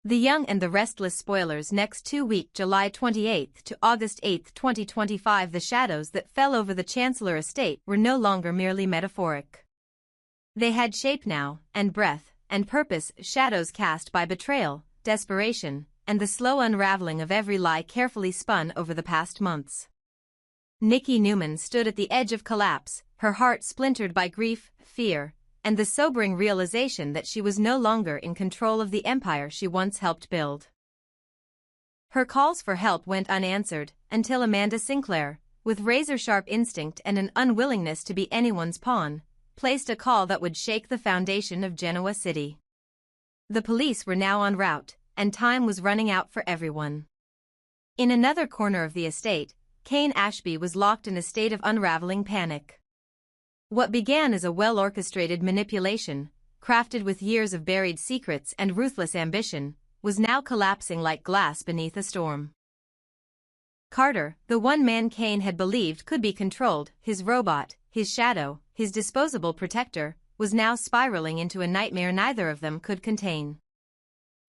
The Young and the Restless spoilers next 2 week July 28 to August 8, 2025. The shadows that fell over the Chancellor estate were no longer merely metaphoric. They had shape now, and breath, and purpose, shadows cast by betrayal, desperation, and the slow unraveling of every lie carefully spun over the past months. Nikki Newman stood at the edge of collapse, her heart splintered by grief, fear, and the sobering realization that she was no longer in control of the empire she once helped build. Her calls for help went unanswered, until Amanda Sinclair, with razor-sharp instinct and an unwillingness to be anyone's pawn, placed a call that would shake the foundation of Genoa City. The police were now en route, and time was running out for everyone. In another corner of the estate, Kane Ashby was locked in a state of unraveling panic. What began as a well-orchestrated manipulation, crafted with years of buried secrets and ruthless ambition, was now collapsing like glass beneath a storm. Carter, the one man Kane had believed could be controlled, his robot, his shadow, his disposable protector, was now spiraling into a nightmare neither of them could contain.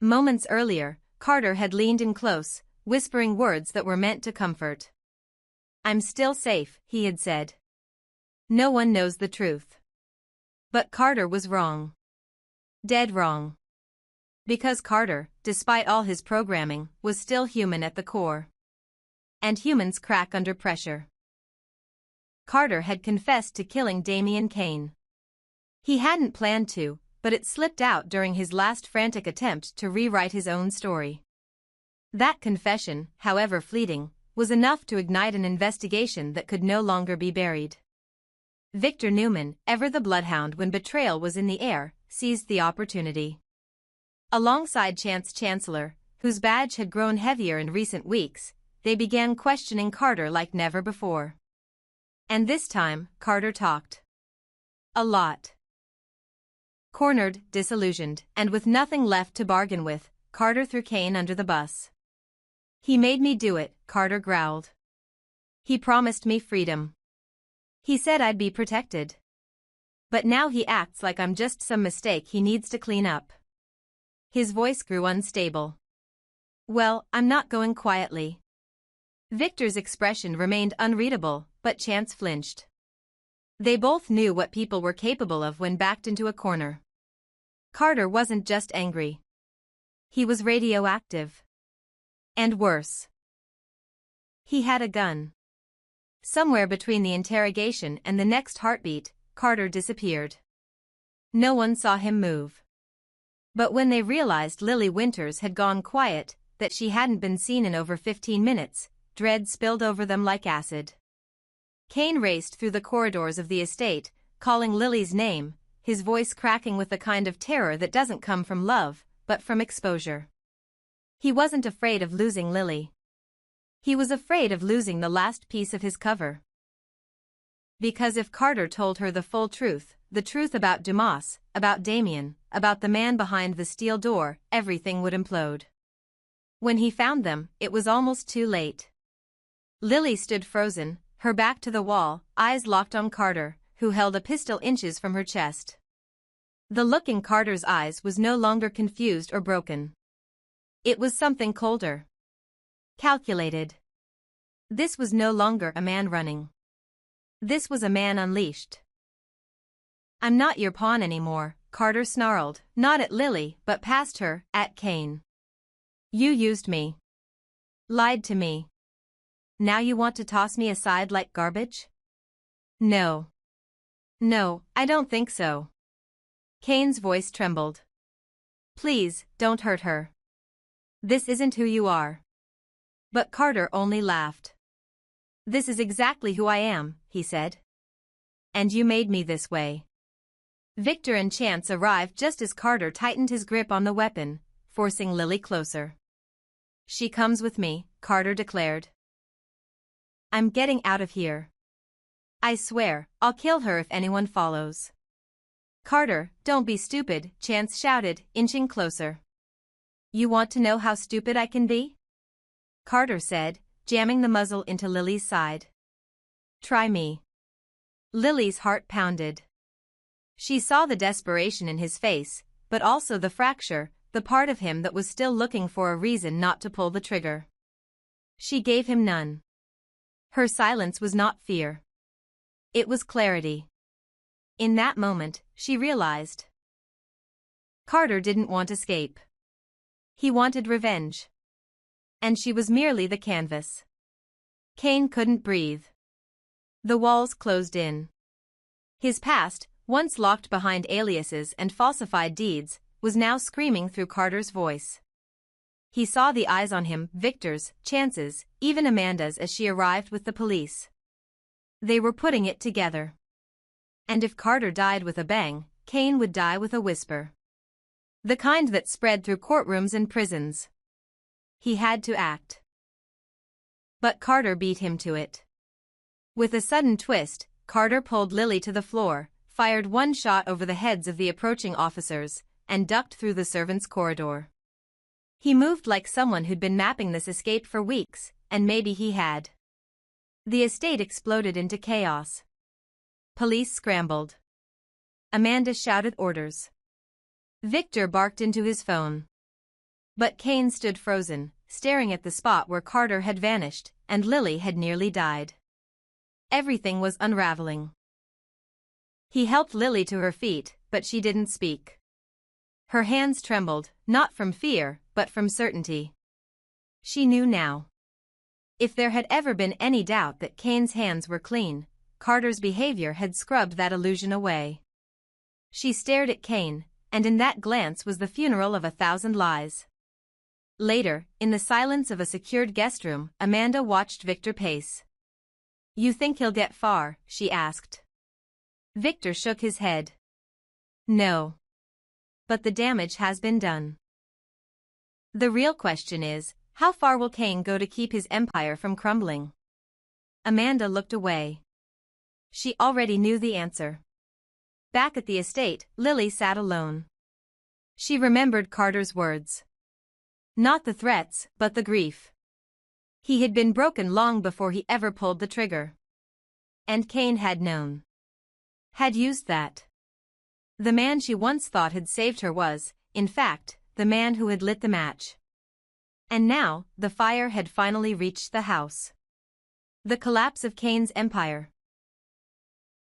Moments earlier, Carter had leaned in close, whispering words that were meant to comfort. "I'm still safe," he had said. "No one knows the truth." But Carter was wrong. Dead wrong. Because Carter, despite all his programming, was still human at the core. And humans crack under pressure. Carter had confessed to killing Damian Kane. He hadn't planned to, but it slipped out during his last frantic attempt to rewrite his own story. That confession, however fleeting, was enough to ignite an investigation that could no longer be buried. Victor Newman, ever the bloodhound when betrayal was in the air, seized the opportunity. Alongside Chancellor, whose badge had grown heavier in recent weeks, they began questioning Carter like never before. And this time, Carter talked. A lot. Cornered, disillusioned, and with nothing left to bargain with, Carter threw Kane under the bus. "He made me do it," Carter growled. "He promised me freedom. He said I'd be protected. But now he acts like I'm just some mistake he needs to clean up." His voice grew unstable. "Well, I'm not going quietly." Victor's expression remained unreadable, but Chance flinched. They both knew what people were capable of when backed into a corner. Carter wasn't just angry. He was radioactive. And worse. He had a gun. Somewhere between the interrogation and the next heartbeat, Carter disappeared. No one saw him move. But when they realized Lily Winters had gone quiet, that she hadn't been seen in over 15 minutes, dread spilled over them like acid. Kane raced through the corridors of the estate, calling Lily's name, his voice cracking with the kind of terror that doesn't come from love, but from exposure. He wasn't afraid of losing Lily. He was afraid of losing the last piece of his cover. Because if Carter told her the full truth, the truth about Dumas, about Damien, about the man behind the steel door, everything would implode. When he found them, it was almost too late. Lily stood frozen, her back to the wall, eyes locked on Carter, who held a pistol inches from her chest. The look in Carter's eyes was no longer confused or broken. It was something colder. Calculated. This was no longer a man running. This was a man unleashed. "I'm not your pawn anymore," Carter snarled, not at Lily, but past her, at Kane. "You used me. Lied to me. Now you want to toss me aside like garbage?" "No. No, I don't think so." Kane's voice trembled. "Please, don't hurt her. This isn't who you are." But Carter only laughed. "This is exactly who I am," he said. "And you made me this way." Victor and Chance arrived just as Carter tightened his grip on the weapon, forcing Lily closer. "She comes with me," Carter declared. "I'm getting out of here. I swear, I'll kill her if anyone follows." "Carter, don't be stupid," Chance shouted, inching closer. "You want to know how stupid I can be?" Carter said, jamming the muzzle into Lily's side. "Try me." Lily's heart pounded. She saw the desperation in his face, but also the fracture, the part of him that was still looking for a reason not to pull the trigger. She gave him none. Her silence was not fear. It was clarity. In that moment, she realized. Carter didn't want escape. He wanted revenge. And she was merely the canvas. Kane couldn't breathe. The walls closed in. His past, once locked behind aliases and falsified deeds, was now screaming through Carter's voice. He saw the eyes on him, Victor's, Chance's, even Amanda's as she arrived with the police. They were putting it together. And if Carter died with a bang, Kane would die with a whisper. The kind that spread through courtrooms and prisons. He had to act. But Carter beat him to it. With a sudden twist, Carter pulled Lily to the floor, fired one shot over the heads of the approaching officers, and ducked through the servants' corridor. He moved like someone who'd been mapping this escape for weeks, and maybe he had. The estate exploded into chaos. Police scrambled. Amanda shouted orders. Victor barked into his phone. But Kane stood frozen, staring at the spot where Carter had vanished, and Lily had nearly died. Everything was unraveling. He helped Lily to her feet, but she didn't speak. Her hands trembled, not from fear, but from certainty. She knew now. If there had ever been any doubt that Kane's hands were clean, Carter's behavior had scrubbed that illusion away. She stared at Kane, and in that glance was the funeral of 1,000 lies. Later, in the silence of a secured guest room, Amanda watched Victor pace. "You think he'll get far?" she asked. Victor shook his head. "No. But the damage has been done. The real question is, how far will Kane go to keep his empire from crumbling?" Amanda looked away. She already knew the answer. Back at the estate, Lily sat alone. She remembered Carter's words. Not the threats, but the grief. He had been broken long before he ever pulled the trigger. And Kane had known. Had used that. The man she once thought had saved her was, in fact, the man who had lit the match. And now, the fire had finally reached the house. The collapse of Kane's empire.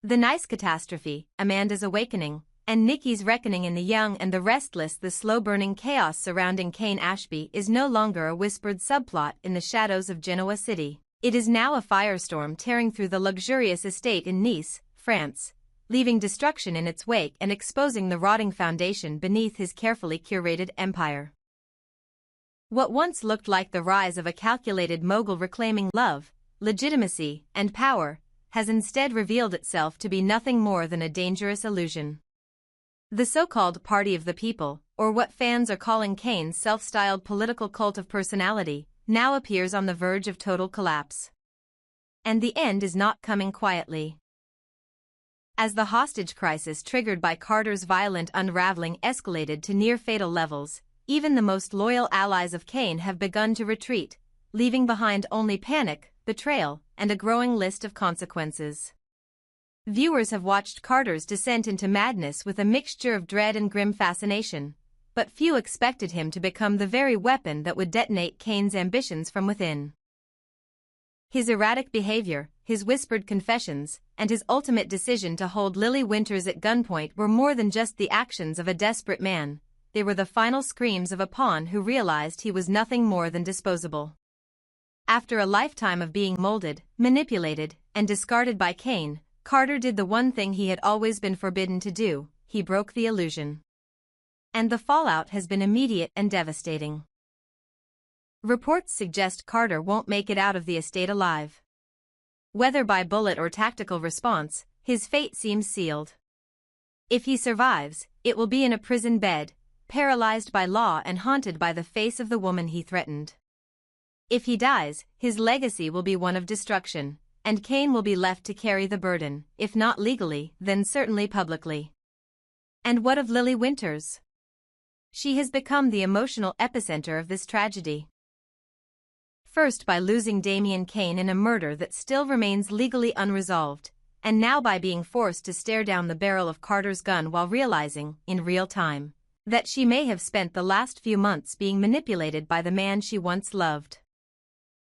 The nice catastrophe, Amanda's awakening, and Nikki's reckoning in the young and the restless, the slow-burning chaos surrounding Kane Ashby is no longer a whispered subplot in the shadows of Genoa City. It is now a firestorm tearing through the luxurious estate in Nice, France, leaving destruction in its wake and exposing the rotting foundation beneath his carefully curated empire. What once looked like the rise of a calculated mogul reclaiming love, legitimacy, and power, has instead revealed itself to be nothing more than a dangerous illusion. The so-called Party of the People, or what fans are calling Kane's self-styled political cult of personality, now appears on the verge of total collapse. And the end is not coming quietly. As the hostage crisis triggered by Carter's violent unraveling escalated to near-fatal levels, even the most loyal allies of Kane have begun to retreat, leaving behind only panic, betrayal, and a growing list of consequences. Viewers have watched Carter's descent into madness with a mixture of dread and grim fascination, but few expected him to become the very weapon that would detonate Kane's ambitions from within. His erratic behavior, his whispered confessions, and his ultimate decision to hold Lily Winters at gunpoint were more than just the actions of a desperate man, they were the final screams of a pawn who realized he was nothing more than disposable. After a lifetime of being molded, manipulated, and discarded by Kane, Carter did the one thing he had always been forbidden to do: he broke the illusion. And the fallout has been immediate and devastating. Reports suggest Carter won't make it out of the estate alive. Whether by bullet or tactical response, his fate seems sealed. If he survives, it will be in a prison bed, paralyzed by law and haunted by the face of the woman he threatened. If he dies, his legacy will be one of destruction, and Kane will be left to carry the burden, if not legally, then certainly publicly. And what of Lily Winters? She has become the emotional epicenter of this tragedy. First by losing Damian Kane in a murder that still remains legally unresolved, and now by being forced to stare down the barrel of Carter's gun while realizing, in real time, That she may have spent the last few months being manipulated by the man she once loved.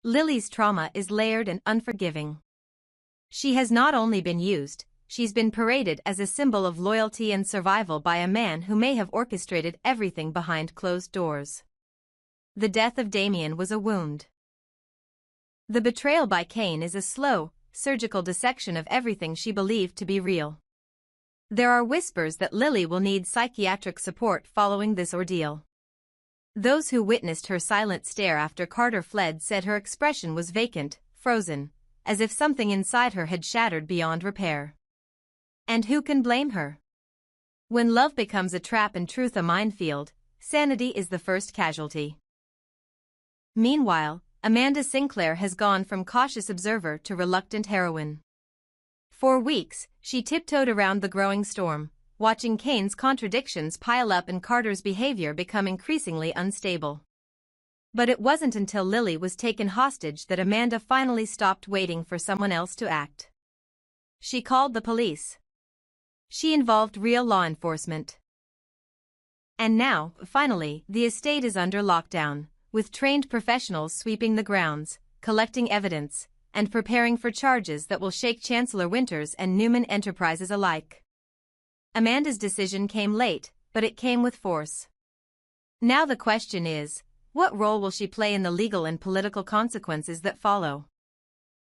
Lily's trauma is layered and unforgiving. She has not only been used, she's been paraded as a symbol of loyalty and survival by a man who may have orchestrated everything behind closed doors. The death of Damien was a wound. The betrayal by Kane is a slow, surgical dissection of everything she believed to be real. There are whispers that Lily will need psychiatric support following this ordeal. Those who witnessed her silent stare after Carter fled said her expression was vacant, frozen, as if something inside her had shattered beyond repair. And who can blame her? When love becomes a trap and truth a minefield, sanity is the first casualty. Meanwhile, Amanda Sinclair has gone from cautious observer to reluctant heroine. For weeks, she tiptoed around the growing storm, watching Kane's contradictions pile up and Carter's behavior become increasingly unstable. But it wasn't until Lily was taken hostage that Amanda finally stopped waiting for someone else to act. She called the police. She involved real law enforcement. And now, finally, the estate is under lockdown, with trained professionals sweeping the grounds, collecting evidence, and preparing for charges that will shake Chancellor Winters and Newman Enterprises alike. Amanda's decision came late, but it came with force. Now the question is, what role will she play in the legal and political consequences that follow?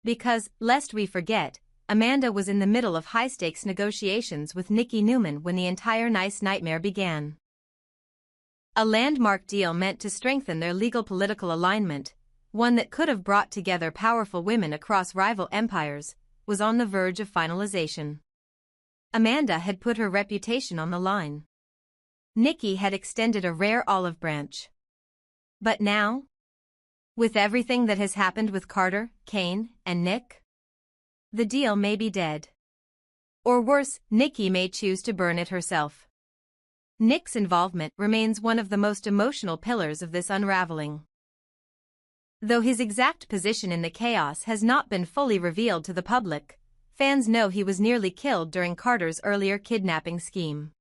Because, lest we forget, Amanda was in the middle of high-stakes negotiations with Nikki Newman when the entire nice nightmare began. A landmark deal meant to strengthen their legal-political alignment, one that could have brought together powerful women across rival empires, was on the verge of finalization. Amanda had put her reputation on the line. Nikki had extended a rare olive branch. But now? With everything that has happened with Carter, Kane, and Nick? The deal may be dead. Or worse, Nikki may choose to burn it herself. Nick's involvement remains one of the most emotional pillars of this unraveling. Though his exact position in the chaos has not been fully revealed to the public, fans know he was nearly killed during Carter's earlier kidnapping scheme.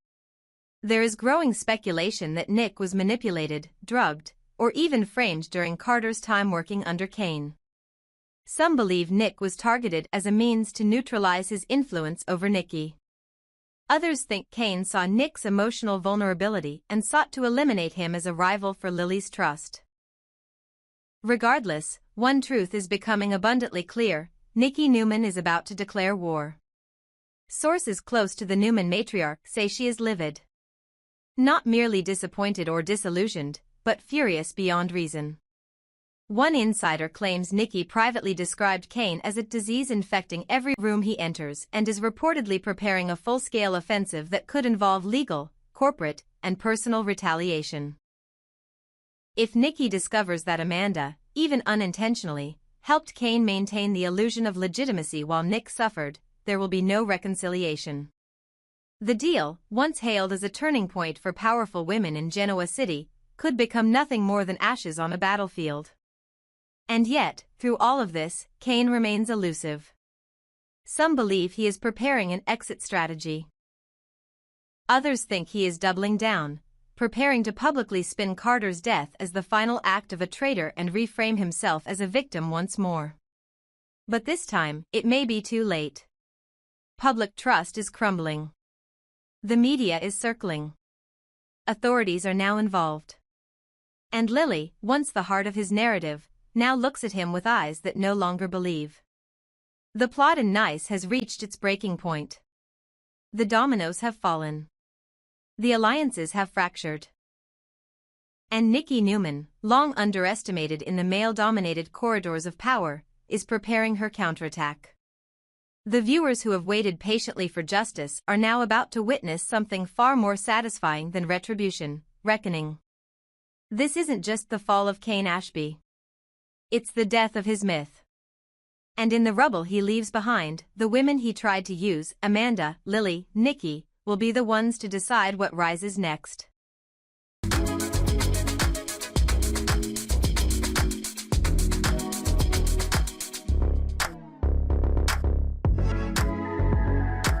There is growing speculation that Nick was manipulated, drugged, or even framed during Carter's time working under Kane. Some believe Nick was targeted as a means to neutralize his influence over Nikki. Others think Kane saw Nick's emotional vulnerability and sought to eliminate him as a rival for Lily's trust. Regardless, one truth is becoming abundantly clear: Nikki Newman is about to declare war. Sources close to the Newman matriarch say she is livid. Not merely disappointed or disillusioned, but furious beyond reason. One insider claims Nikki privately described Kane as a disease infecting every room he enters and is reportedly preparing a full-scale offensive that could involve legal, corporate, and personal retaliation. If Nikki discovers that Amanda, even unintentionally, helped Kane maintain the illusion of legitimacy while Nick suffered, there will be no reconciliation. The deal, once hailed as a turning point for powerful women in Genoa City, could become nothing more than ashes on a battlefield. And yet, through all of this, Kane remains elusive. Some believe he is preparing an exit strategy. Others think he is doubling down, preparing to publicly spin Carter's death as the final act of a traitor and reframe himself as a victim once more. But this time, it may be too late. Public trust is crumbling. The media is circling. Authorities are now involved. And Lily, once the heart of his narrative, now looks at him with eyes that no longer believe. The plot in Nice has reached its breaking point. The dominoes have fallen. The alliances have fractured. And Nikki Newman, long underestimated in the male-dominated corridors of power, is preparing her counterattack. The viewers who have waited patiently for justice are now about to witness something far more satisfying than retribution: reckoning. This isn't just the fall of Kane Ashby. It's the death of his myth. And in the rubble he leaves behind, the women he tried to use, Amanda, Lily, Nikki, will be the ones to decide what rises next.